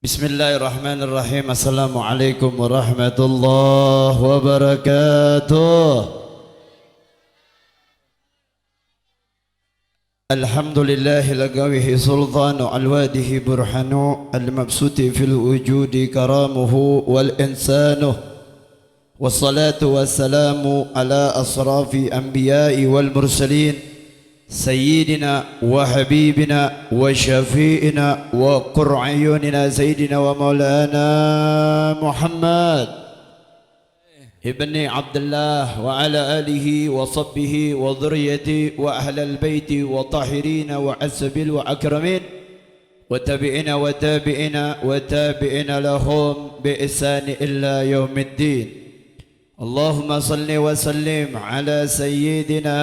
Bismillahirrahmanirrahim. Assalamualaikum warahmatullahi wabarakatuh. Alhamdulillahi lagawihi sultanu alwadihi burhanu al-mabsuti fil wujudi karamuhu wal insanu. Wassalatu wassalamu ala asrafi anbiya'i wal mursalin سيدنا وحبيبنا وشفيئنا وقر عيوننا سيدنا ومولانا محمد ابن عبد الله وعلى آله وصحبه وذريته وأهل البيت وطاهرين وعسبل وأكرمين وتابعين وتابعين لهم بإحسان إلى يوم الدين. اللهم صل وسلم على سيدنا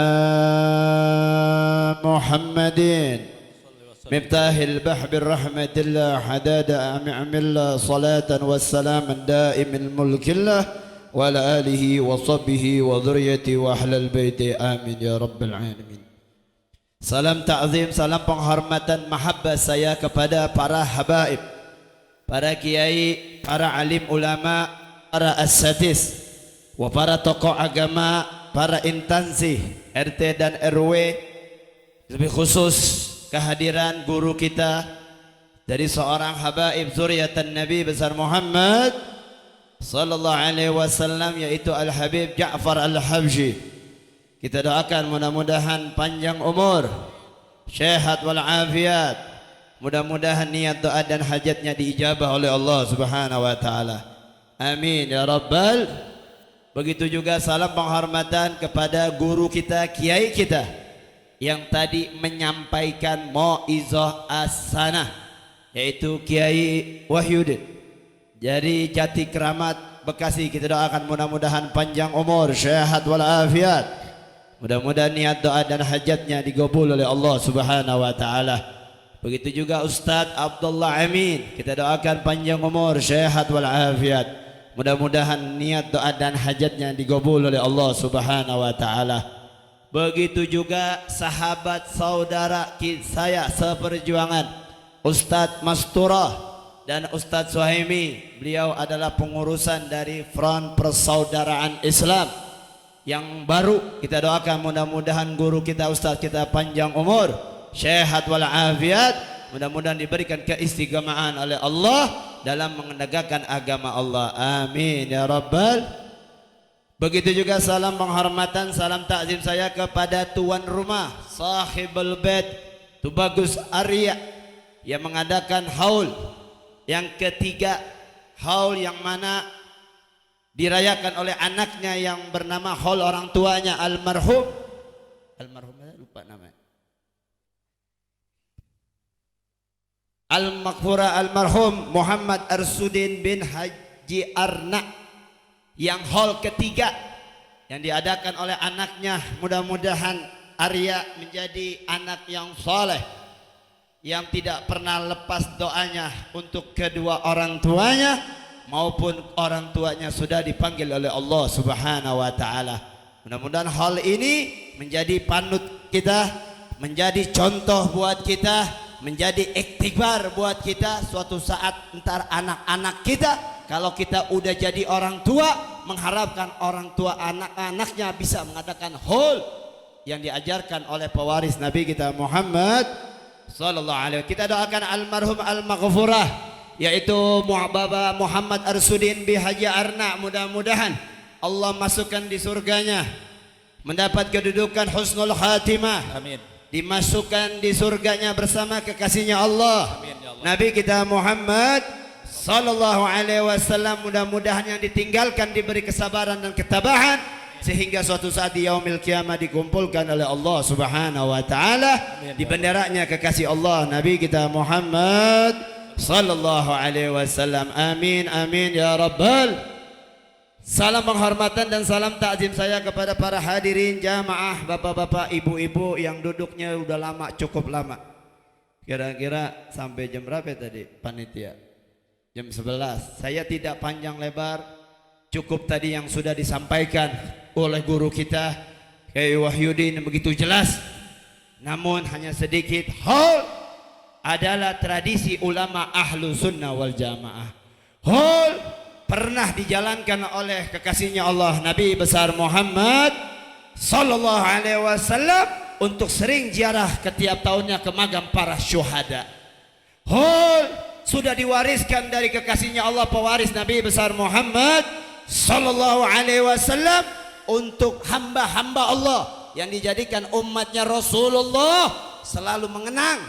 محمد مفتاح البحر رحمة الله حداد أنعم الله صلاة والسلام دائم الملك الله وعلى آله وصحبه وذريته وأهل البيت آمين يا رب العالمين. Salam ta'zim, salam penghormatan, mahabbah saya kepada para habaib, para kiai, para alim ulama, para assatis, para tokoh agama, para instansi RT dan RW, lebih khusus kehadiran guru kita dari seorang habaib zuriatan Nabi besar Muhammad sallallahu alaihi wasallam, yaitu Al-Habib Ja'far Al-Habsyi. Kita doakan mudah-mudahan panjang umur, sehat wal afiat, mudah-mudahan niat doa dan hajatnya diijabah oleh Allah Subhanahu wa taala. Amin ya rabbal. Begitu juga salam penghormatan kepada guru kita, kiai kita yang tadi menyampaikan mau'izah as-sanah, yaitu Kiai Wahyudin dari Jati Keramat Bekasi. Kita doakan mudah-mudahan panjang umur, sehat wal afiat, mudah-mudahan niat doa dan hajatnya digabul oleh Allah Subhanahu wa taala. Begitu juga Ustadz Abdullah Amin, kita doakan panjang umur, sehat wal afiat, mudah-mudahan niat doa dan hajatnya digabul oleh Allah Subhanahu wa taala. Begitu juga sahabat saudara saya seperjuangan Ustadz Masturah dan Ustadz Suhaimi. Beliau adalah pengurusan dari Front Persaudaraan Islam yang baru. Kita doakan mudah-mudahan guru kita, Ustadz kita panjang umur, sehat wal afiat, mudah-mudahan diberikan keistiqomahan oleh Allah dalam menegakkan agama Allah. Amin ya rabbal. Begitu juga salam penghormatan, salam takzim saya kepada tuan rumah sahibul bait Tubagus Arya yang mengadakan haul yang ketiga, haul yang mana dirayakan oleh anaknya yang bernama haul orang tuanya almarhum lupa namanya, Al-Maghfurah almarhum Muhammad Arsudin bin Haji Arna, yang hall ketiga yang diadakan oleh anaknya. Mudah-mudahan Arya menjadi anak yang soleh, yang tidak pernah lepas doanya untuk kedua orang tuanya maupun orang tuanya sudah dipanggil oleh Allah Subhanahu wa taala. Mudah-mudahan hal ini menjadi panut kita, menjadi contoh buat kita, menjadi iktibar buat kita suatu saat entar anak-anak kita, kalau kita udah jadi orang tua, mengharapkan orang tua anak-anaknya bisa mengadakan haul yang diajarkan oleh pewaris Nabi kita Muhammad sallallahu alaihi wasallam. Kita doakan almarhum al-maghfurah, yaitu Bapak Muhammad Arsudin bin Haji Arna, mudah-mudahan Allah masukkan di surganya, mendapat kedudukan husnul khatimah. Amin. Dimasukkan di surganya bersama kekasihnya Allah. Amin, ya Allah. Nabi kita Muhammad sallallahu alaihi wasallam, mudah-mudahan yang ditinggalkan diberi kesabaran dan ketabahan sehingga suatu saat di yaumil qiyamah dikumpulkan oleh Allah Subhanahu wa taala di benderanya kekasih Allah Nabi kita Muhammad sallallahu alaihi wasallam. Amin amin ya rabbal. Salam penghormatan dan salam takzim saya kepada para hadirin jamaah, bapak-bapak, ibu-ibu yang duduknya udah lama, cukup lama. Kira-kira sampai jam berapa tadi panitia? Jam 11. Saya tidak panjang lebar, cukup tadi yang sudah disampaikan oleh guru kita Kiai Wahyudin begitu jelas. Namun hanya sedikit hal adalah tradisi ulama ahlu sunnah wal jamaah. Haul pernah dijalankan oleh kekasihnya Allah Nabi besar Muhammad sallallahu alaihi wasallam untuk sering ziarah setiap tahunnya ke makam para syuhada. Haul sudah diwariskan dari kekasihnya Allah pewaris Nabi besar Muhammad sallallahu alaihi wasallam untuk hamba-hamba Allah yang dijadikan umatnya Rasulullah selalu mengenang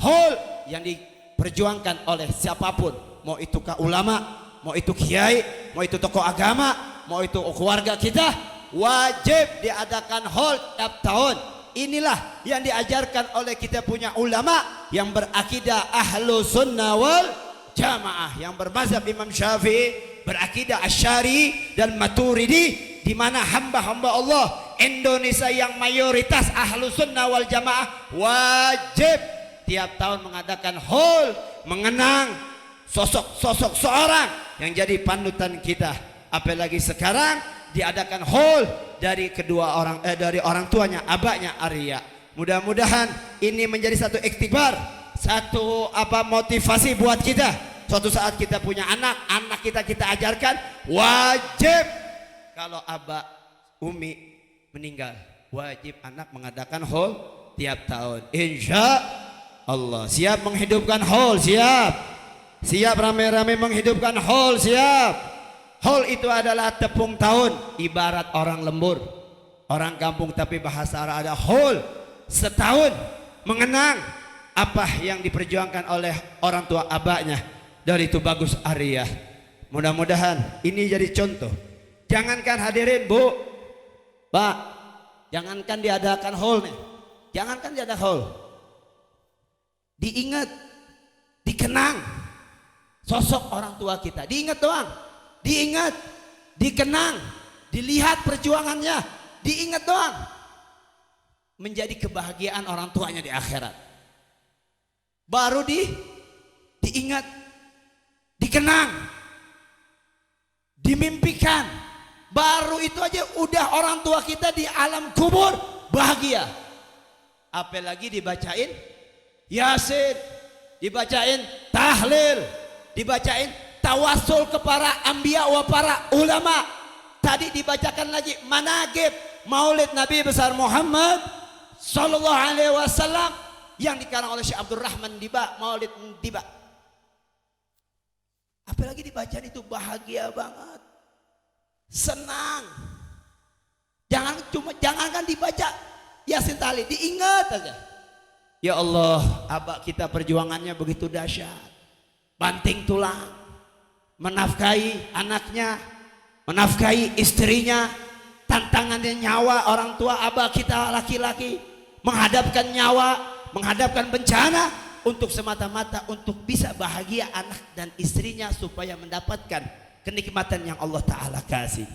hal yang diperjuangkan oleh siapapun, mau itu ulama, mau itu kiai, mau itu tokoh agama, mau itu keluarga kita, wajib diadakan hal tiap tahun. Inilah yang diajarkan oleh kita punya ulama yang berakidah ahlu sunnah wal jamaah, yang bermazhab Imam Syafi'i, berakidah Asy'ari dan Maturidi, di mana hamba-hamba Allah Indonesia yang mayoritas ahlu sunnah wal jamaah wajib tiap tahun mengadakan haul mengenang sosok-sosok seorang yang jadi panutan kita. Apalagi sekarang diadakan haul dari dari orang tuanya, abahnya Arya. Mudah-mudahan ini menjadi satu iktibar, satu motivasi buat kita. Suatu saat kita punya anak kita ajarkan wajib kalau abah umi meninggal, wajib anak mengadakan haul tiap tahun. Insya Allah siap menghidupkan haul, siap rame-rame menghidupkan haul, siap. Haul itu adalah tepung tahun, ibarat orang lembur, orang kampung tapi bahasa Arab ada haul, setahun mengenang apa yang diperjuangkan oleh orang tua abahnya. Dari itu bagus Arya. Mudah-mudahan ini jadi contoh. Jangankan hadirin Bu, Pak, jangankan diadakan haul nih, jangankan diadakan haul, diingat, dikenang sosok orang tua kita, diingat doang, diingat, dikenang, dilihat perjuangannya, diingat doang, menjadi kebahagiaan orang tuanya di akhirat. Baru diingat, dikenang, dimimpikan, baru itu aja udah orang tua kita di alam kubur bahagia. Apalagi dibacain Yasin, dibacain tahlil, dibacain tawasul kepada anbiya wa para ulama. Tadi dibacakan lagi manaqib Maulid Nabi besar Muhammad sallallahu alaihi wasallam yang dikarang oleh Syekh Abdul Rahman Diba, Maulid Diba. Apalagi dibacain itu bahagia banget, senang. Jangankan dibaca Yasin tahlil, diingat aja. Ya Allah, abah kita perjuangannya begitu dahsyat, banting tulang, menafkahi anaknya, menafkahi istrinya, tantangannya nyawa orang tua abah kita laki-laki, menghadapkan nyawa, menghadapkan bencana untuk semata-mata untuk bisa bahagia anak dan istrinya supaya mendapatkan kenikmatan yang Allah Ta'ala kasih.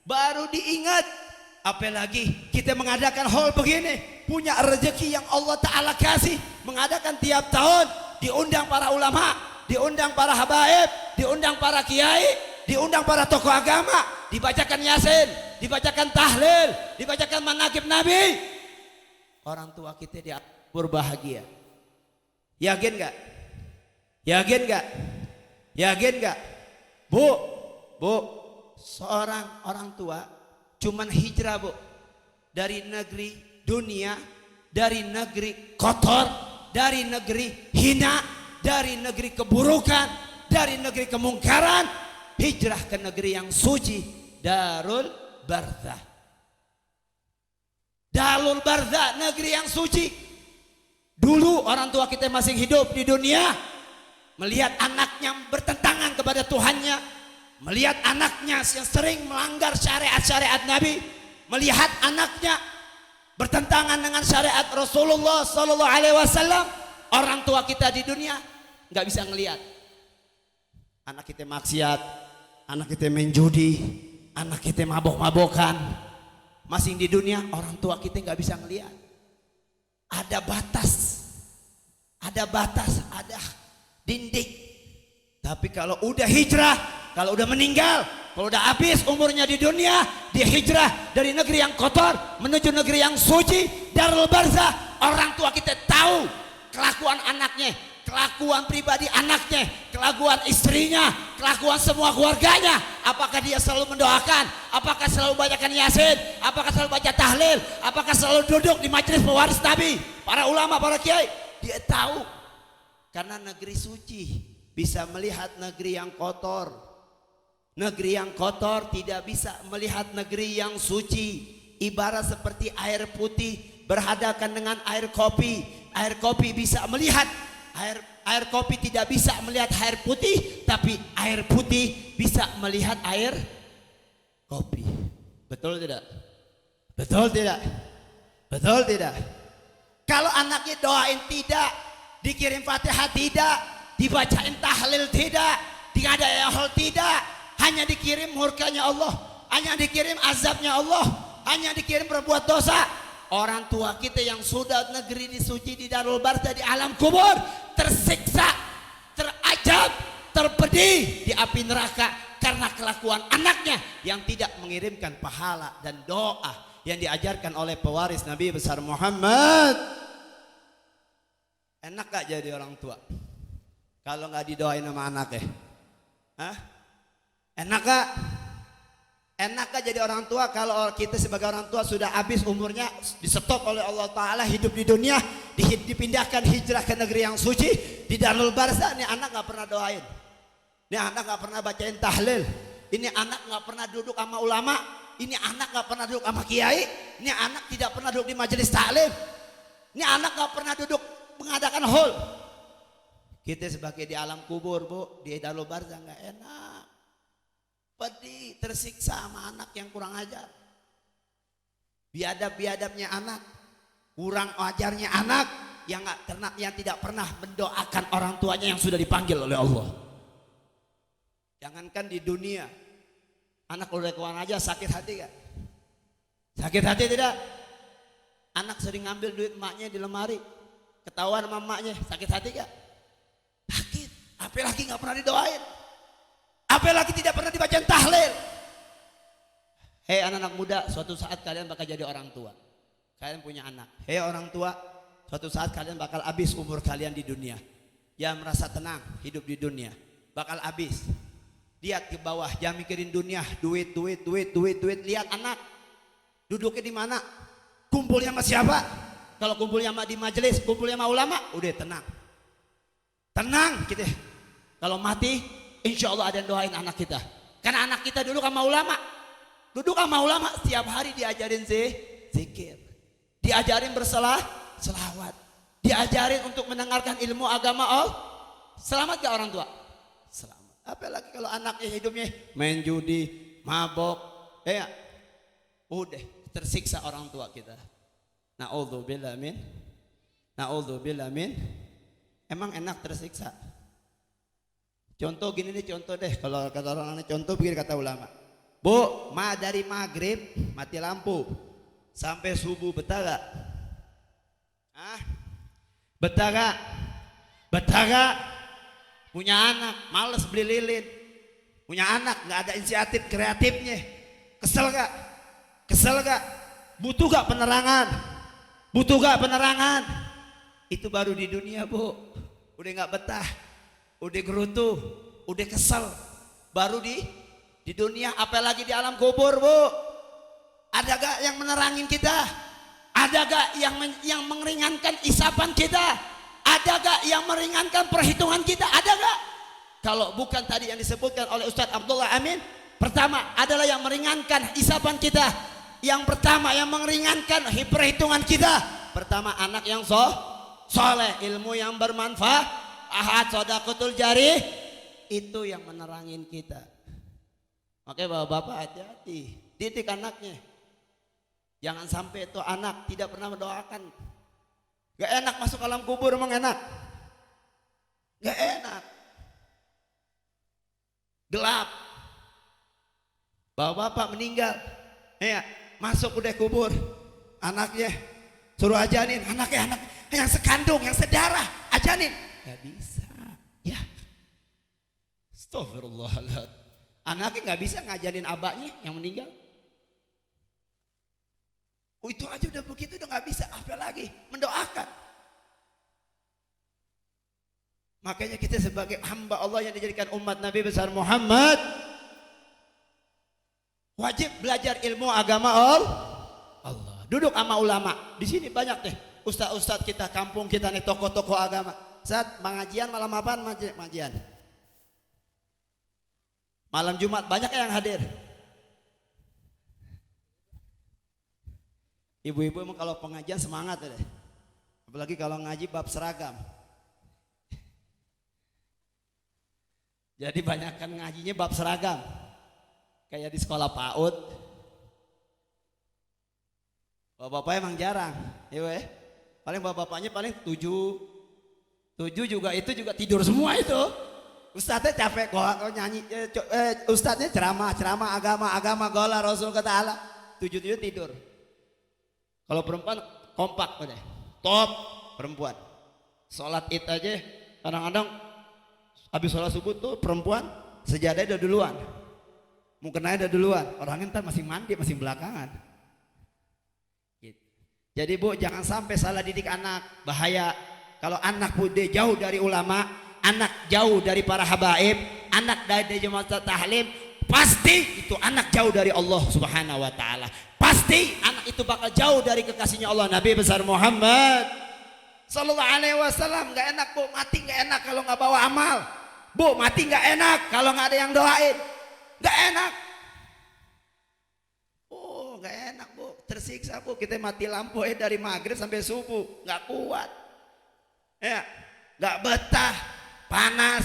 Baru diingat. Apalagi kita mengadakan haul begini, punya rezeki yang Allah Ta'ala kasih, mengadakan tiap tahun, diundang para ulama, diundang para habaib, diundang para kiai, diundang para tokoh agama, dibacakan Yasin, dibacakan tahlil, dibacakan manaqib Nabi. Orang tua kita dia berbahagia. Yakin gak? Yakin gak? Yakin gak? Bu, seorang orang tua cuman hijrah Bu, dari negeri dunia, dari negeri kotor, dari negeri hina, dari negeri keburukan, dari negeri kemungkaran, hijrah ke negeri yang suci, Darul Barzah. Darul Barzah, negeri yang suci. Dulu orang tua kita masih hidup di dunia, melihat anaknya bertentangan kepada Tuhannya, melihat anaknya yang sering melanggar syariat-syariat Nabi, melihat anaknya bertentangan dengan syariat Rasulullah sallallahu alaihi wasallam, orang tua kita di dunia nggak bisa ngelihat anak kita maksiat, anak kita main judi, anak kita mabok-mabokan. Masih di dunia orang tua kita nggak bisa ngelihat. Ada batas, ada dinding. Tapi kalau udah hijrah, kalau udah meninggal, kalau udah habis umurnya di dunia, dia hijrah dari negeri yang kotor menuju negeri yang suci, Darul Barzah. Orang tua kita tahu kelakuan anaknya, kelakuan pribadi anaknya, kelakuan istrinya, kelakuan semua keluarganya. Apakah dia selalu mendoakan? Apakah selalu bacakan Yasin? Apakah selalu baca tahlil? Apakah selalu duduk di majelis pewaris Nabi? Para ulama, para kiai, dia tahu. Karena negeri suci bisa melihat negeri yang kotor. Negeri yang kotor tidak bisa melihat negeri yang suci. Ibarat seperti air putih berhadapan dengan air kopi. Air kopi bisa melihat air kopi tidak bisa melihat air putih, tapi air putih bisa melihat air kopi. Betul tidak? Betul tidak? Betul tidak? Kalau anaknya doain tidak, dikirim Fatihah tidak, dibacain tahlil tidak, diadain hal tidak, hanya dikirim murkanya Allah, hanya dikirim azabnya Allah, hanya dikirim berbuat dosa. Orang tua kita yang sudah negeri disuci di Darul Barzah di alam kubur tersiksa, terajab, terpedih di api neraka karena kelakuan anaknya yang tidak mengirimkan pahala dan doa yang diajarkan oleh pewaris Nabi besar Muhammad. Enak gak jadi orang tua kalau gak didoain sama anaknya? Hah? Enak gak? Enak gak jadi orang tua kalau kita sebagai orang tua sudah habis umurnya, disetop oleh Allah Ta'ala hidup di dunia, dipindahkan hijrah ke negeri yang suci di Darul Barzah. Ini anak gak pernah doain, ini anak gak pernah bacain tahlil, ini anak gak pernah duduk sama ulama, ini anak gak pernah duduk sama kiai, ini anak tidak pernah duduk di majelis taklim, ini anak gak pernah duduk mengadakan haul. Kita sebagai di alam kubur, Bu, di Darul Barzah gak enak, pedih, tersiksa sama anak yang kurang ajar, biadab-biadabnya anak, kurang ajarnya anak, yang tidak pernah mendoakan orang tuanya yang sudah dipanggil oleh Allah. Jangankan di dunia, anak udah kurang ajar sakit hati gak? Sakit hati tidak? Anak sering ngambil duit emaknya di lemari, ketahuan sama emaknya, sakit hati gak? Sakit, apalagi gak pernah didoain, apalagi tidak pernah dibacain tahlil. Hei anak-anak muda, suatu saat kalian bakal jadi orang tua. Kalian punya anak. Hei orang tua, suatu saat kalian bakal habis umur kalian di dunia. Jangan merasa tenang hidup di dunia, bakal habis. Lihat ke bawah, jangan mikirin dunia, duit. Lihat anak, duduknya di mana, kumpulnya sama siapa. Kalau kumpulnya sama di majelis, kumpulnya sama ulama, udah tenang. Tenang kita. Kalau mati, insya Allah ada yang doain anak kita. Karena anak kita dulu sama ulama. Duduk sama ulama, setiap hari diajarin zikir, diajarin selawat, diajarin untuk mendengarkan ilmu agama Allah. Selamat gak orang tua? Selamat. Apalagi kalau anaknya hidupnya main judi, mabok, ya udah tersiksa orang tua kita. Na'udzubillah min. Na'udzubillah min. Emang enak tersiksa? Contoh gini nih, contoh deh, kalau kata orang contoh begini kata ulama. Bu, dari maghrib mati lampu sampai subuh betah gak? Betah gak? Betah gak? Punya anak males beli lilin, punya anak gak ada inisiatif kreatifnya, kesel gak? Kesel gak? Butuh gak penerangan? Butuh gak penerangan? Itu baru di dunia, Bu. Udah gak betah, udah gerutu, udah kesel, baru di dunia. Apalagi di alam kubur, Bu. Ada gak yang menerangin kita? Ada gak yang meringankan isapan kita? Ada gak yang meringankan perhitungan kita? Ada gak? Kalau bukan tadi yang disebutkan oleh Ustadz Abdullah Amin, pertama adalah yang meringankan isapan kita. Yang pertama yang meringankan perhitungan kita, pertama anak yang soleh, ilmu yang bermanfaat, ahad sodakotul jari, itu yang menerangin kita. Oke bapak-bapak, hati-hati, didik anaknya. Jangan sampai itu anak tidak pernah mendoakan. Gak enak masuk alam kubur, emang enak? Gak enak. Gelap. Bapak-bapak meninggal, ya masuk udah kubur, anaknya suruh ajanin, anaknya anak yang sekandung, yang sedarah, ajanin. Gak bisa, ya. Astagfirullahaladzim. Anaknya gak bisa ngajarin abahnya yang meninggal. Itu aja udah begitu, udah gak bisa, apalagi mendoakan. Makanya kita sebagai hamba Allah yang dijadikan umat Nabi besar Muhammad wajib belajar ilmu agama Allah. Duduk sama ulama. Di sini banyak deh ustaz-ustaz kita, kampung kita nih, tokoh-tokoh agama. Saat pengajian malam apaan? Pengajian. Malam Jumat banyak yang hadir. Ibu-ibu emang kalau pengajian semangat deh. Apalagi kalau ngaji bab seragam. Jadi banyakkan ngajinya bab seragam. Kayak di sekolah PAUD. Bapak-bapak emang jarang. Ya, paling bapak-bapaknya paling 7 juga itu juga tidur semua itu. Ustadznya capek kok nyanyi. Ustadznya ceramah agama gola Rasul kata Allah. 7 tidur. Kalau perempuan kompak udah. Top perempuan. Sholat id aja kadang-kadang habis sholat subuh tuh perempuan sejadahnya udah duluan, mukenanya udah duluan, orangnya ntar masih mandi, masih belakangan gitu. Jadi Bu, jangan sampai salah didik anak, bahaya. Kalau anak bude jauh dari ulama, anak jauh dari para habaib, anak dari jemaah tahlim, pasti itu anak jauh dari Allah subhanahu wa ta'ala. Pasti anak itu bakal jauh dari kekasihnya Allah Nabi besar Muhammad sallallahu alaihi wasallam. Gak enak Bu, mati gak enak kalau gak bawa amal. Bu, mati gak enak kalau gak ada yang doain. Gak enak. Oh, gak enak Bu, tersiksa Bu. Kita mati lampu dari maghrib sampai subuh, gak kuat. Ya, gak betah, panas.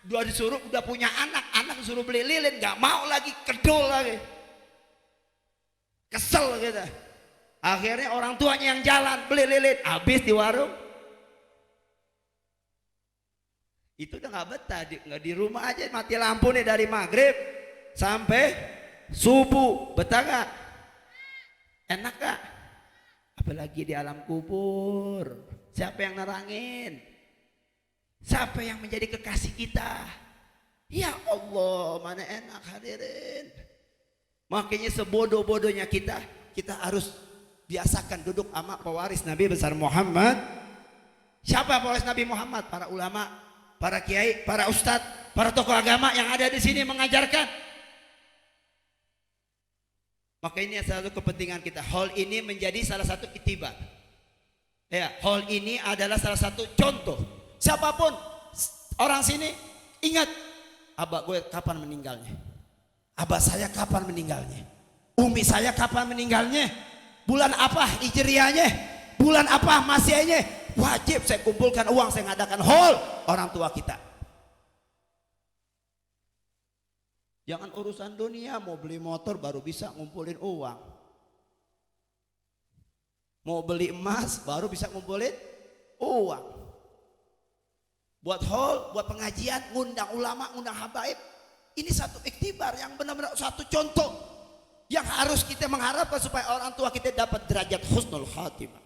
Udah punya anak disuruh beli lilin, gak mau lagi, kedul lagi. Kesel kita. Akhirnya orang tuanya yang jalan beli lilin, habis di warung. Itu udah nggak betah, nggak di rumah aja mati lampu nih dari maghrib sampai subuh, betah gak? Enak gak? Apalagi di alam kubur, siapa yang nerangin? Siapa yang menjadi kekasih kita? Ya Allah, mana enak hadirin. Makanya sebodoh-bodohnya kita harus biasakan duduk sama pewaris Nabi besar Muhammad. Siapa pewaris Nabi Muhammad? Para ulama, para kiai, para ustadz, para tokoh agama yang ada di sini mengajarkan. Maka ini salah satu kepentingan kita. Hall ini menjadi salah satu itibar. Ya, hall ini adalah salah satu contoh. Siapapun orang sini ingat, abah gue kapan meninggalnya? Abah saya kapan meninggalnya? Umi saya kapan meninggalnya? Bulan apa hijriahnya? Bulan apa masihnya? Wajib saya kumpulkan uang, saya ngadakan hall orang tua kita. Jangan urusan dunia, mau beli motor baru bisa ngumpulin uang. Mau beli emas baru bisa ngumpulin uang. Buat hall, buat pengajian, ngundang ulama, ngundang habaib. Ini satu iktibar yang benar-benar satu contoh yang harus kita mengharapkan supaya orang tua kita dapat derajat husnul khatimah.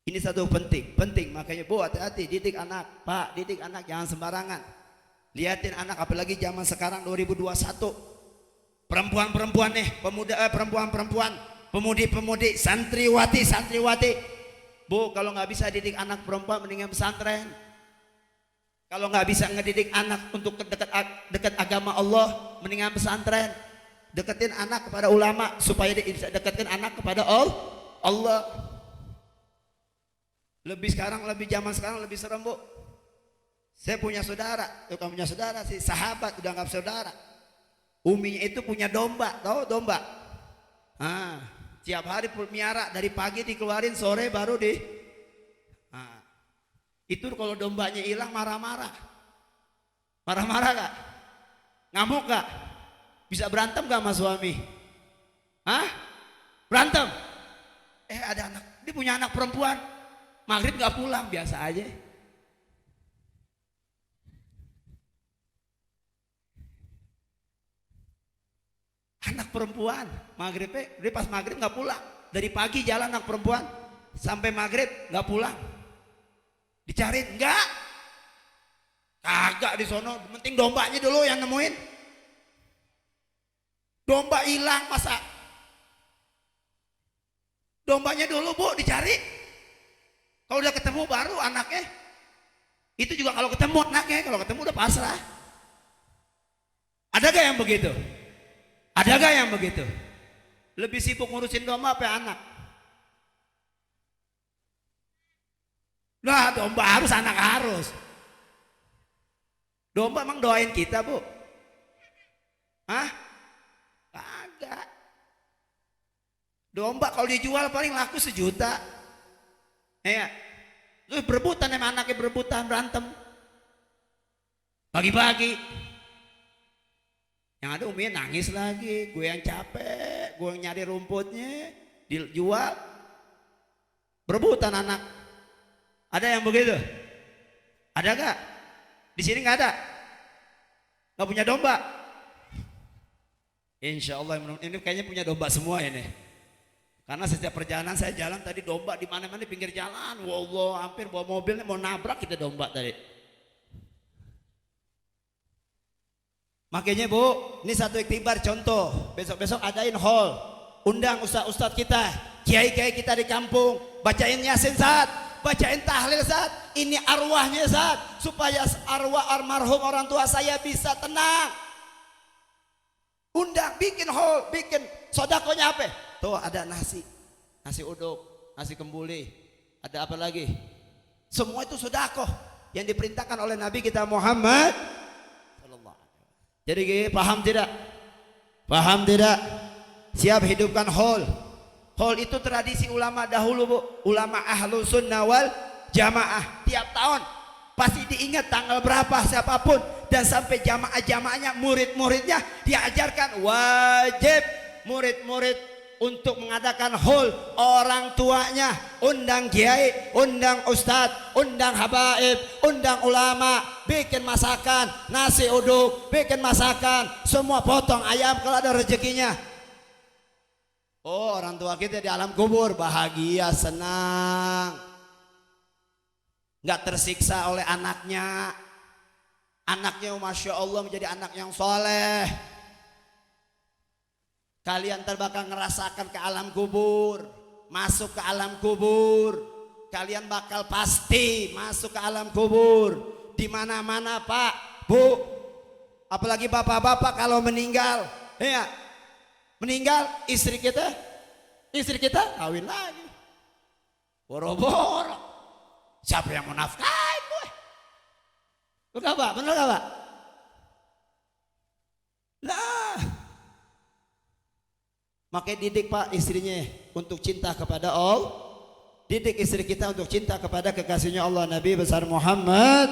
Ini satu penting. Makanya Bu, hati-hati didik anak. Pak, didik anak jangan sembarangan. Lihatin anak, apalagi zaman sekarang 2021. Perempuan-perempuan nih, perempuan-perempuan, pemudi-pemudi, santriwati. Bu, kalau nggak bisa didik anak perempuan mendingan pesantren. Kalau nggak bisa ngedidik anak untuk dekat agama Allah, mendingan pesantren. Deketin anak kepada ulama supaya dia bisa deketin anak kepada Allah. Lebih zaman sekarang lebih serem Bu. Saya punya saudara, bukan punya saudara sih, sahabat udah nggak saudara. Uminya itu punya domba, tahu domba? Tiap hari miara, dari pagi dikeluarin, sore baru itu kalau dombanya hilang marah-marah. Marah-marah gak? Ngamuk gak? Bisa berantem gak sama suami? Berantem? Ada anak, dia punya anak perempuan, maghrib gak pulang, biasa aja. Anak perempuan, maghribnya, dia pas maghrib gak pulang. Dari pagi jalan anak perempuan, sampai maghrib gak pulang. Dicariin, enggak. Kagak di sono, penting dombanya dulu yang nemuin. Domba hilang masa? Dombanya dulu Bu dicari. Kalau udah ketemu baru anaknya Itu juga kalau ketemu anaknya, kalau ketemu udah pasrah. Ada gak yang begitu? Ada gak yang begitu? Lebih sibuk ngurusin domba apa anak? Nah, domba harus, anak harus. Domba emang doain kita, Bu? Hah? Kagak. Domba kalau dijual paling laku 1 juta. Ya. Lu berebutan sama anaknya, berebutan, berantem. Pagi-pagi. Yang ada Umi nangis lagi, gue yang capek, gue yang nyari rumputnya, dijual. Berebutan anak. Ada yang begitu? Ada gak? Di sini nggak ada? Nggak punya domba? Insya Allah ini kayaknya punya domba semua ini. Karena setiap perjalanan saya jalan tadi domba di mana-mana di pinggir jalan. Wallah, hampir bawa mobilnya mau nabrak kita domba tadi. Makanya Bu, ini satu iktibar contoh. Besok-besok adain hall, undang ustadz-ustadz kita, kiai-kiai kita di kampung, bacain Yasin Zat, bacain tahlil Zat. Ini arwahnya Zat, supaya arwah almarhum orang tua saya bisa tenang. Undang, bikin hall, bikin sodakonya apa? Tuh ada nasi uduk, nasi kembuli, ada apa lagi? Semua itu sodakoh yang diperintahkan oleh Nabi kita Muhammad. Jadi paham tidak? Paham tidak? Siap hidupkan hall. Hall itu tradisi ulama dahulu, Bu. Ulama ahlu sunnah wal jamaah. Tiap tahun pasti diingat tanggal berapa siapapun. Dan sampai jamaah-jamaahnya, murid-muridnya diajarkan wajib murid-murid untuk mengadakan hall. Orang tuanya undang kiai, undang ustadz, undang habaib, undang ulama, bikin masakan, nasi uduk, bikin masakan, semua potong ayam kalau ada rezekinya. Oh, orang tua kita di alam kubur bahagia, senang, nggak tersiksa oleh anaknya. Anaknya Masya Allah menjadi anak yang soleh. Kalian terbakal ngerasakan ke alam kubur, masuk ke alam kubur. Kalian bakal pasti masuk ke alam kubur. Di mana-mana Pak, Bu, apalagi bapak-bapak kalau meninggal, ya, meninggal istri kita kawin lagi. Boro-boro. Siapa yang mau nafkahin gue? Bener gak Pak? Bener gak Pak? Lah. Makanya didik Pak istrinya untuk cinta kepada Allah. Didik istri kita untuk cinta kepada kekasihnya Allah Nabi besar Muhammad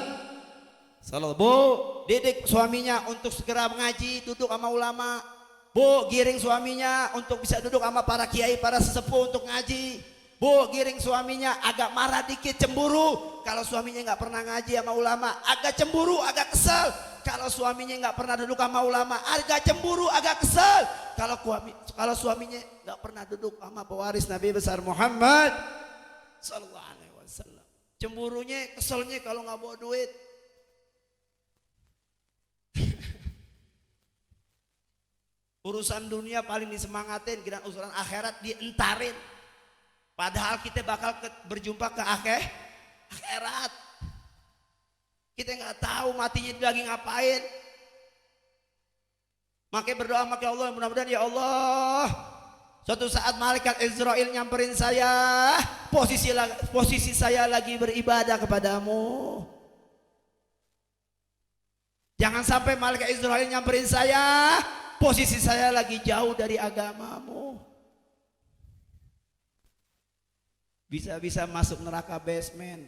sallallahu. Bu, didik suaminya untuk segera mengaji, duduk sama ulama. Bu, giring suaminya untuk bisa duduk sama para kiai, para sesepuh untuk ngaji. Bu, giring suaminya agak marah dikit, cemburu kalau suaminya nggak pernah ngaji sama ulama, agak cemburu, agak kesel kalau suaminya nggak pernah duduk sama ulama, agak cemburu, agak kesel kalau suaminya nggak pernah duduk sama pewaris Nabi besar Muhammad sallallahu alaihi wasallam. Cemburunya, keselnya kalau nggak bawa duit. Urusan dunia paling disemangatin, kira urusan akhirat dientarin. Padahal kita bakal berjumpa ke akhirat. Kita nggak tahu matinya lagi ngapain. Makanya berdoa sama Allah, mudah-mudahan ya Allah, suatu saat malaikat Israel nyamperin saya, posisi saya lagi beribadah kepadamu. Jangan sampai malaikat Israel nyamperin saya, posisi saya lagi jauh dari agamamu. Bisa-bisa masuk neraka basement.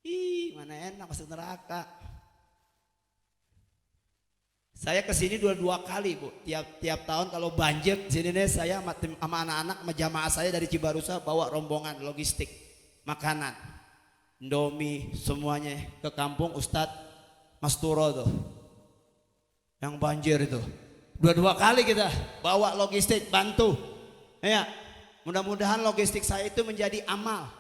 Ih, mana enak masuk neraka. Saya kesini dua kali Bu. Tiap tahun kalau banjir sini nih, saya sama anak-anak sama jamaah saya dari Cibarusa bawa rombongan logistik makanan, Indomie semuanya ke kampung Ustadz Masturo tuh, yang banjir itu. Dua kali kita bawa logistik bantu. Ya, mudah-mudahan logistik saya itu menjadi amal.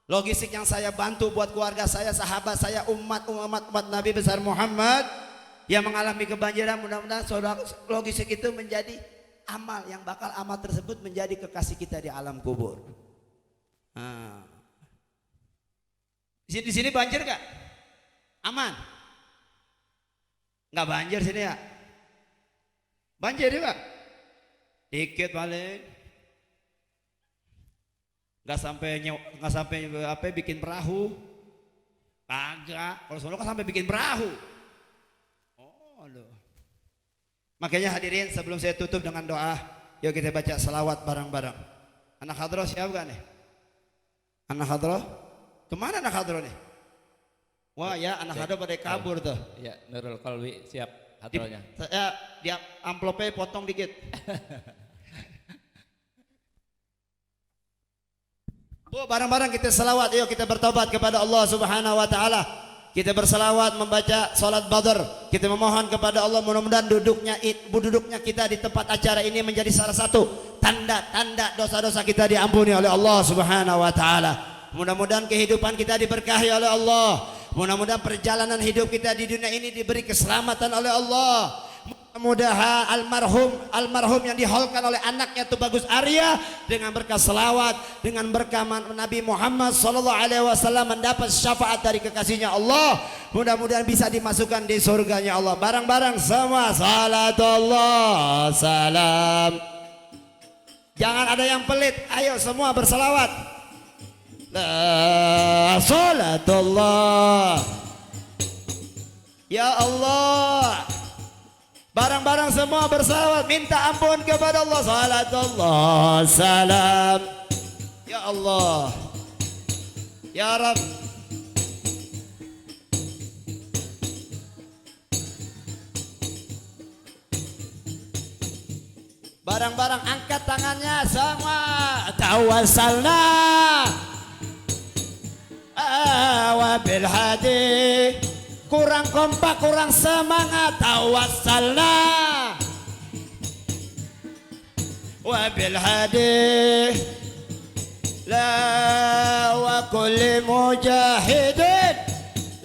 Logistik yang saya bantu buat keluarga saya, sahabat saya, umat Nabi besar Muhammad yang mengalami kebanjiran, mudah-mudahan logistik itu menjadi amal yang bakal amal tersebut menjadi kekasih kita di alam kubur. Di sini banjir gak? Aman? Nggak banjir sini ya? Banjir juga? Dikit paling. Nggak sampai apa bikin perahu. Kagak. Kalau sono kan sampai bikin perahu. Oh, aduh. Makanya hadirin, sebelum saya tutup dengan doa, yuk kita baca selawat bareng-bareng. Anak hadroh siapa gak nih? Anak hadroh? Kemana anak hadroh nih? Wah ya, anak hadroh pada kabur tuh. Ya, Nurul Qalbi siap hadrohnya. Dia amplopnya potong dikit. Bu, bareng-bareng kita selawat, yuk kita bertobat kepada Allah Subhanahu wa taala. Kita berselawat membaca salat Badar. Kita memohon kepada Allah mudah-mudahan duduknya kita di tempat acara ini menjadi salah satu tanda-tanda dosa-dosa kita diampuni oleh Allah Subhanahu wa taala. Mudah-mudahan kehidupan kita diberkahi oleh Allah. Mudah-mudahan perjalanan hidup kita di dunia ini diberi keselamatan oleh Allah. Mudah-mudahan almarhum yang diholkan oleh anaknya Tubagus Arya dengan berkah selawat, dengan berkah Nabi Muhammad SAW mendapat syafaat dari kekasihnya Allah. Mudah-mudahan bisa dimasukkan di surganya Allah. Bareng-bareng semua salatullah salam. Jangan ada yang pelit, ayo semua berselawat. La salatullah ya Allah. Barang-barang semua bersalawat, minta ampun kepada Allah. Salatullah salam ya Allah ya Rabb. Barang-barang angkat tangannya semua. Tawassalna wa bil hadi. Kurang kompak, kurang semangat. Tawassalna wa bil hadi la wa kulli mujahidin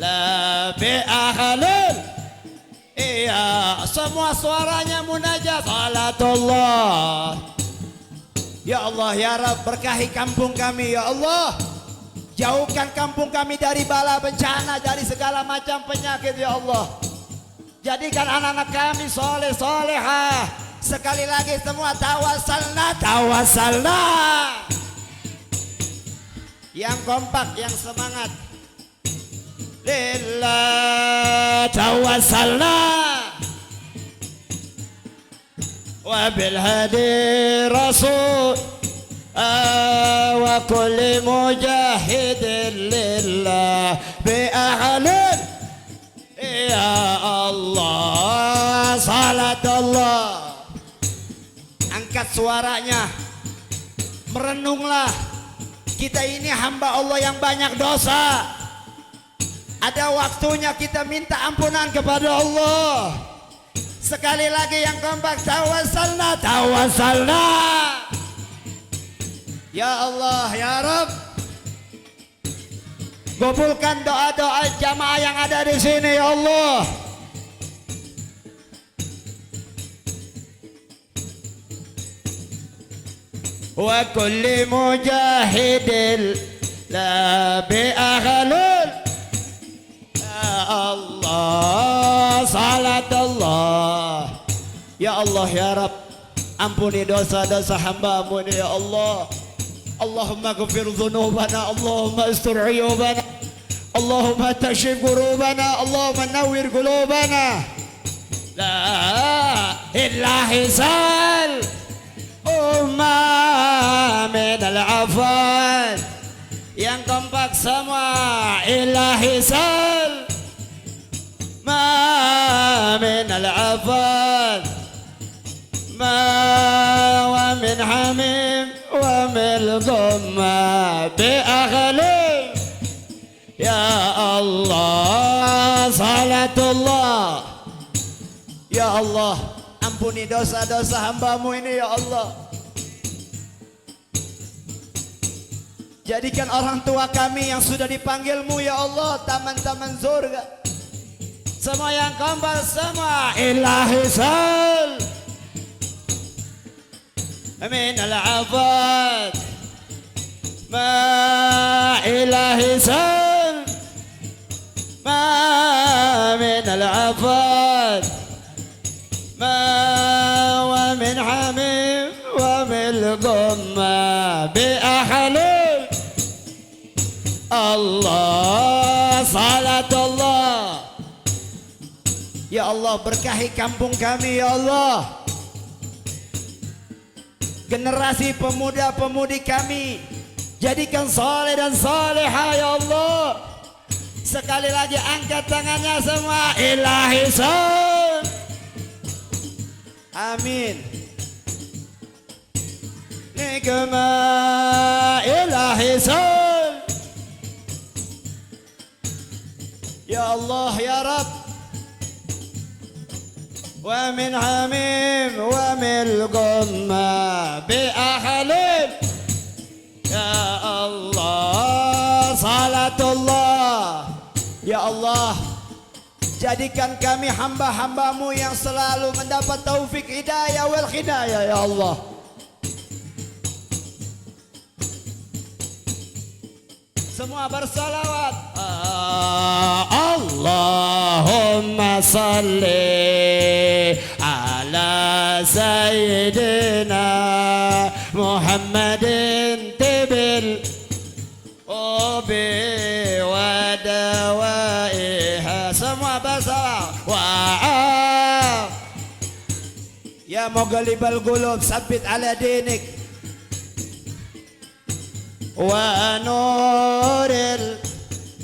la bi akhlil. Iya, semua suaranya munajat. Salatullah ya Allah ya Rabb, berkahi kampung kami ya Allah. Jauhkan kampung kami dari bala bencana, dari segala macam penyakit ya Allah. Jadikan anak-anak kami soleh solehah. Sekali lagi semua tawassalna, tawassalna. Yang kompak, yang semangat. Lillah tawassalna wa bil hadi rasul wa kulli mujahidin lillah bi ahlin ya Allah. Salatullah. Angkat suaranya, merenunglah. Kita ini hamba Allah yang banyak dosa. Ada waktunya kita minta ampunan kepada Allah. Sekali lagi yang kompak, tawassalna, tawassalna ya Allah ya Rabb. Kabulkan doa-doa jamaah yang ada di sini ya Allah. Wa kulli mujahidin la bi akhlil ya Allah. Salatullah ya Allah ya Rabb. Ampuni dosa-dosa hamba-Mu ya Allah. Allahumma ghfir dhunubana, Allahumma astur uyubana, Allahumma tashif qulubana, Allahumma nawwir qulubana. La ilaha sal umma min al-afan. Yang kompak semua, ilahi sal ma min al-afan ma wa min hamim wa min dhamma bi aghli ya Allah. Salatullah ya Allah. Ampuni dosa-dosa hamba-Mu ini ya Allah. Jadikan orang tua kami yang sudah dipanggil-Mu ya Allah taman-taman surga. Semua yang kembal semua ilahi sal min al-afat ma ilahi sal علينا العفو ما ومن حميم ومن القمة بأهل Allah, salat Allah. Ya Allah, berkahi kampung kami ya Allah. Generasi pemuda-pemudi kami jadikan soleh dan solehah ya Allah. Sekali lagi angkat tangannya semua. Ilahi sun. Amin. Nikma ilahi sun. Ya Allah ya Rabb. Wa min hamim wa min gumma bi ahlin. Ya Allah, salatullah. Ya Allah, jadikan kami hamba-hambamu yang selalu mendapat taufik hidayah wal hidayah ya Allah. Semua bersalawat. Allahumma salli ala sayyidina Muhammadin tibil ubi wa dawaiha. Semua bersalawat. Ya mughalibal qulub sabbit ala dinik wa nuril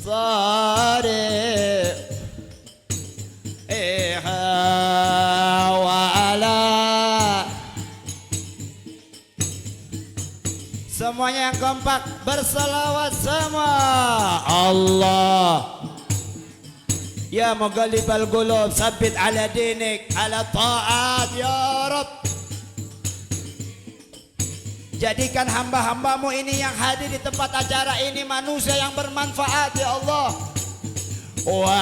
tariq wa ala. Semuanya yang kompak bersalawat semua. Allah ya mughalibal qulub sabbit ala dinik ala ta'at ya Rabb. Jadikan hamba-hambamu ini yang hadir di tempat acara ini manusia yang bermanfaat ya Allah. Wa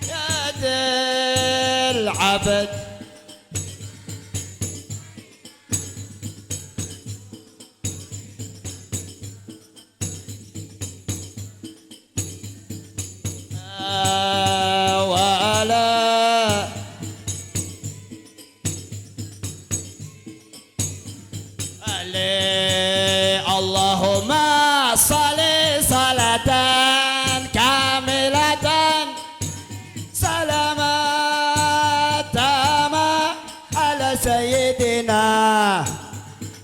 yadil abad wa ala Allahumma salli salatan kamilatan salamatama ala sayyidina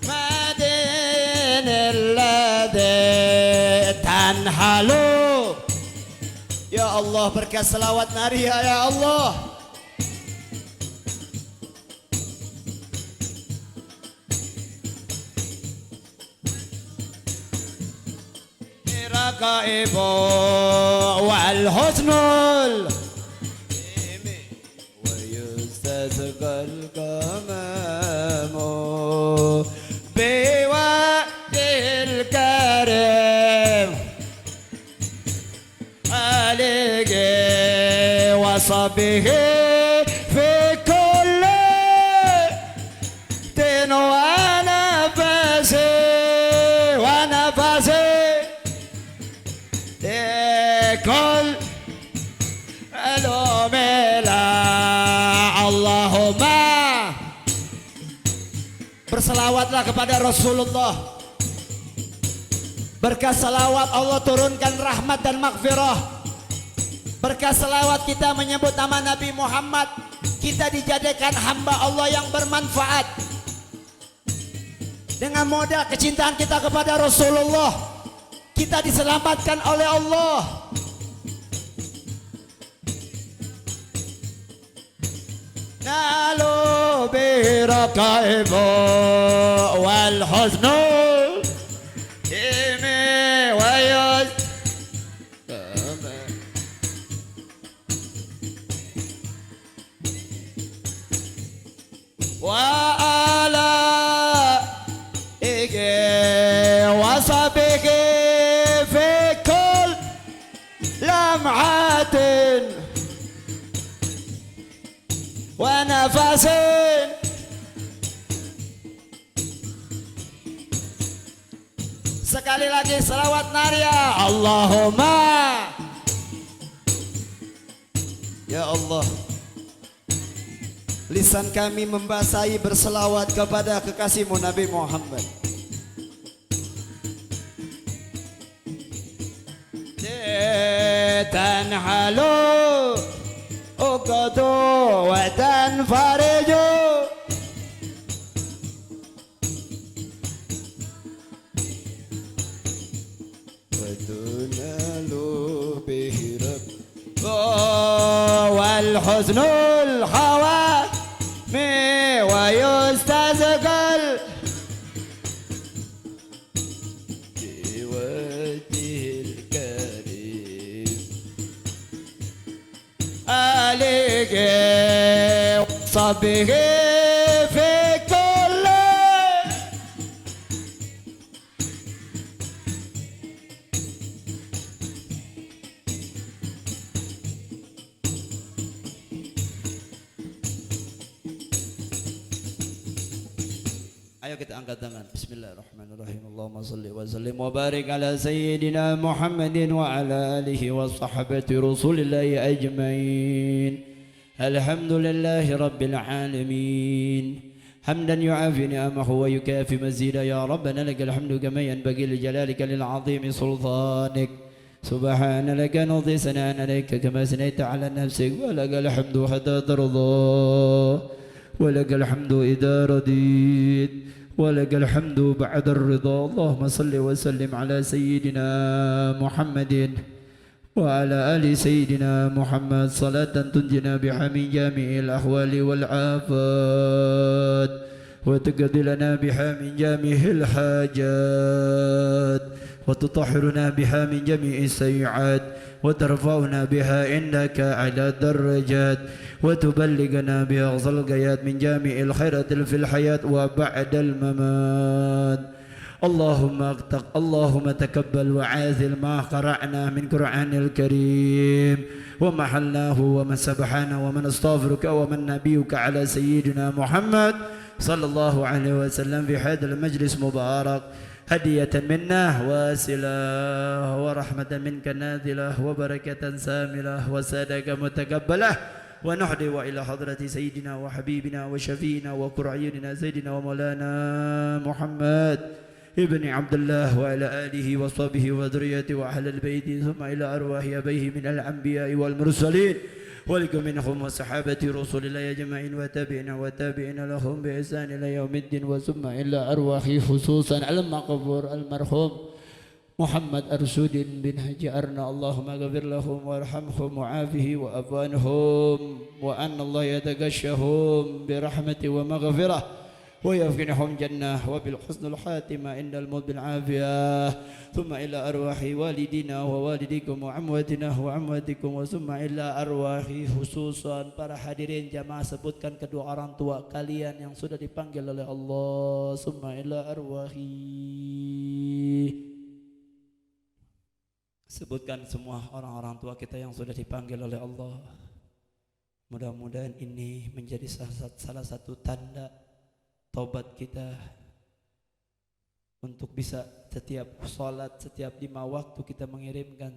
madinil ladzi tanhalu. Ya Allah, berkat selawat nariah ya Allah. رقائب والحزن ويستسقى الغمام بوجه الكريم عليه وصحبه في كل دين ونفس ونفس كل الأملا. Allahumma berselawatlah kepada Rasulullah. Berkat selawat Allah turunkan rahmat dan maghfirah. Berkat selawat kita menyebut nama Nabi Muhammad, kita dijadikan hamba Allah yang bermanfaat. Dengan modal kecintaan kita kepada Rasulullah, kita diselamatkan oleh Allah. Nalu birakaibu wal huznu imi wa yuz wa ala ike wa sabiki fi kul lam'atin wa nafasin. Sekali lagi selawat nariah. Allahumma Ya Allah, lisan kami membasahi berselawat kepada kekasihmu Nabi Muhammad. Tanhalu uqadu wa tanfariju wa tunalu bihi wal huznul khawami wa yustazqal biwajhil karim alige sabihi fi kulli Ayo kita angkat tangan. Bismillahirrahmanirrahim. Allahumma salli wa sallim wa barik ala sayyidina Muhammadin wa ala alihi wa sahbihi rasulillahi ajmain. Alhamdulillahi rabbil alamin. Hamdan yu'afi ni'amahu wa yukafi mazida ya Rabbana lakal hamdu kama yanbaghi li jalalika lil azimi sultanik. Subhana laka nudhi sana'an alayka kama sanaita ala nafsik wa lakal hamdu hatta tarda. ولك الحمد إذا رضيت ولك الحمد بعد الرضا اللهم صل وسلم على سيدنا محمد وعلى آل سيدنا محمد صلاة تنجنا بها من جميع الأحوال والعافات وتقضي لنا بها من جميع الحاجات وتطهرنا بها من جميع السيئات وترفعنا بها عندك على الدرجات وتبلغنا بها أقصى الغايات من جميع الخيرات في الحياة وبعد الممات اللهم تقبل وعاذل ما قرأنا من قرآن الكريم وما حلناه ومن سبحانه ومن استغفرك ومن نبيك على سيدنا محمد صلى الله عليه وسلم في هذا المجلس مبارك هدية منا واسلة ورحمة منك نازلة وبركة ساملة وصدقة متقبلة ونحضر إلى حضرة سيدنا وحبيبنا وشفينا وقرعينا سيدنا ومولانا محمد ابن عبد الله وعلى آله وصحبه وذريته وأهل البيت ثم إلى أرواح أبيه من الأنبياء والمرسلين ولكم منهم وصحابة رسول الله أجمعين وتابعين لهم بإحسان إلى يوم الدين وثم إلى أرواح خصوصا المقبور المرحوم محمد أرشد بن حجي أرنا اللهم اغفر لهم وارحمهم وعافه وأفانهم وأن الله يتغشهم برحمته ومغفرة ويفقنهم جنة وبالحسن الحاتمة عند الموت بالعافية ثم إلى أرواح والدينا ووالديكم وعمواتنا وعمواتكم ثم إلى أرواح khususan para hadirin jamaah sebutkan kedua orang tua kalian yang sudah dipanggil oleh Allah summa ila arwahi sebutkan semua orang-orang tua kita yang sudah dipanggil oleh Allah. Mudah-mudahan ini menjadi salah satu tanda taubat kita untuk bisa setiap sholat, setiap 5 waktu kita mengirimkan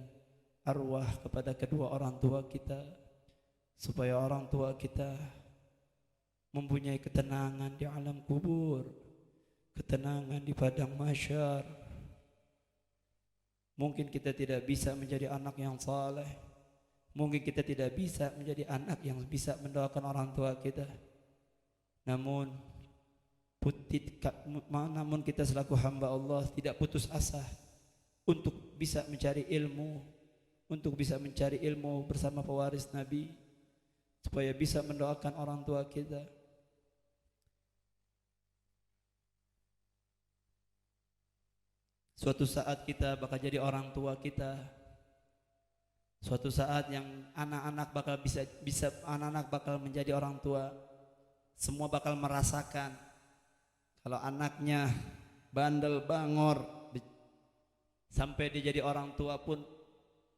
arwah kepada kedua orang tua kita supaya orang tua kita mempunyai ketenangan di alam kubur, ketenangan di padang mahsyar. Mungkin kita tidak bisa menjadi anak yang saleh, mungkin kita tidak bisa menjadi anak yang bisa mendoakan orang tua kita. Namun kita selaku hamba Allah tidak putus asa untuk bisa mencari ilmu, bersama pewaris Nabi supaya bisa mendoakan orang tua kita. Suatu saat kita bakal jadi orang tua kita. Suatu saat yang anak-anak bakal menjadi orang tua. Semua bakal merasakan kalau anaknya bandel bangor sampai dia jadi orang tua pun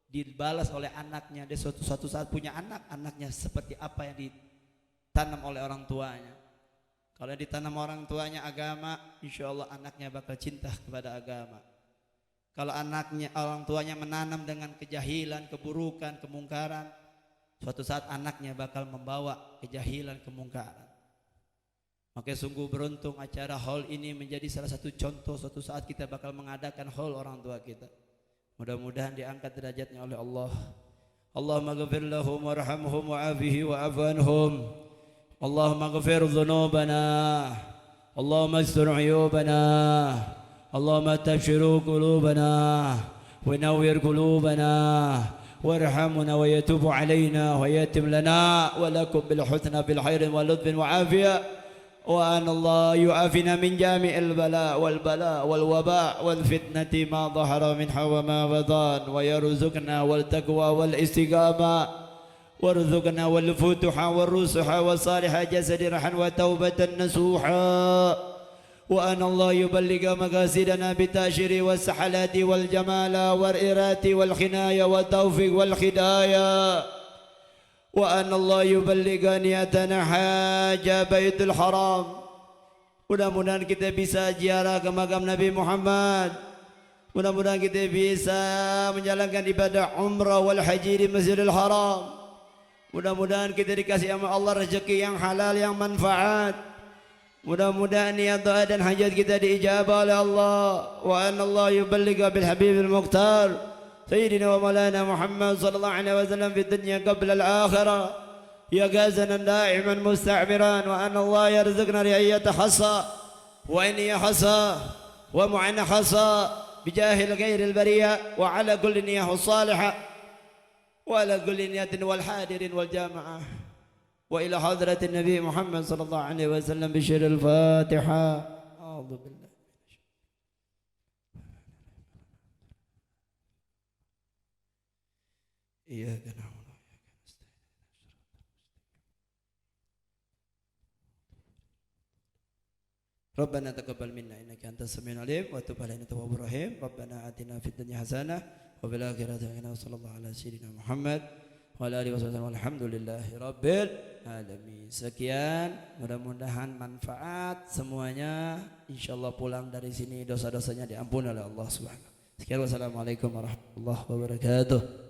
dibalas oleh anaknya. Dia suatu saat punya anaknya seperti apa yang ditanam oleh orang tuanya. Kalau ditanam orang tuanya agama, insya Allah anaknya bakal cinta kepada agama. Kalau orang tuanya menanam dengan kejahilan, keburukan, kemungkaran, suatu saat anaknya bakal membawa kejahilan, kemungkaran. Maka sungguh beruntung acara haul ini menjadi salah satu contoh suatu saat kita bakal mengadakan haul orang tua kita. Mudah-mudahan diangkat derajatnya oleh Allah. Allahumma ghfir lahum warhamhum wa'afihi wa'afu anhum. Allahumma ghfir dhunubana. Allahumma astur uyubana. Allahumma tabshiru qulubana wa nawwir qulubana warhamna wa yatub alaina wa yatim lana wa lakum bil husna bil khair wal lutf wa afiyah. وأن الله يعافينا من جامع البلاء والبلاء والوباء والفتنة ما ظهر منها وما بطن ويرزقنا والتقوى والاستقامة وارزقنا والفتح والرسح والصالح جسد رحا وتوبة نسوحا وأن الله يبلغ مقاصدنا بالتأشير والسحلات والجمال والإرات والخنايا والتوفيق والخدايا وأن الله يبلغ نيتنا حاج بيت الحرام. Mudah-mudahan kita bisa ziarah ke makam Nabi Muhammad. Mudah-mudahan kita bisa menjalankan ibadah umrah wal haji di Masjidil Haram. Mudah-mudahan kita dikasih sama Allah rezeki yang halal, yang manfaat. Mudah-mudahan niat doa dan hajat kita diijabah oleh Allah. Wa anna Allah yuballigha bil habibil muqtar سيدنا ومولانا محمد صلى الله عليه وسلم في الدنيا قبل الآخرة يقازنا دائما مستعمرا وأن الله يرزقنا رعية حصى وإني حصى ومعن حصى بجاه غير البرية وعلى كل نية الصالحة وعلى كل نية والحاضر والجامعة وإلى حضرة النبي محمد صلى الله عليه وسلم بشر الفاتحة. أعوذ بالله. إياك نعبد وإياك نستعين ربنا تقبل منا إنك أنت السميع العليم وتب علينا تواب الرحيم. ربنا آتنا في الدنيا حسنة وفي الآخرة حسنة وصلى الله على سيدنا محمد وعلى آله وصحبه والحمد لله رب العالمين. Sekian, mudah-mudahan manfaat semuanya. Insyaallah pulang dari sini dosa-dosanya diampuni oleh Allah Subhanahu. Sekian, wassalamualaikum warahmatullahi wabarakatuh.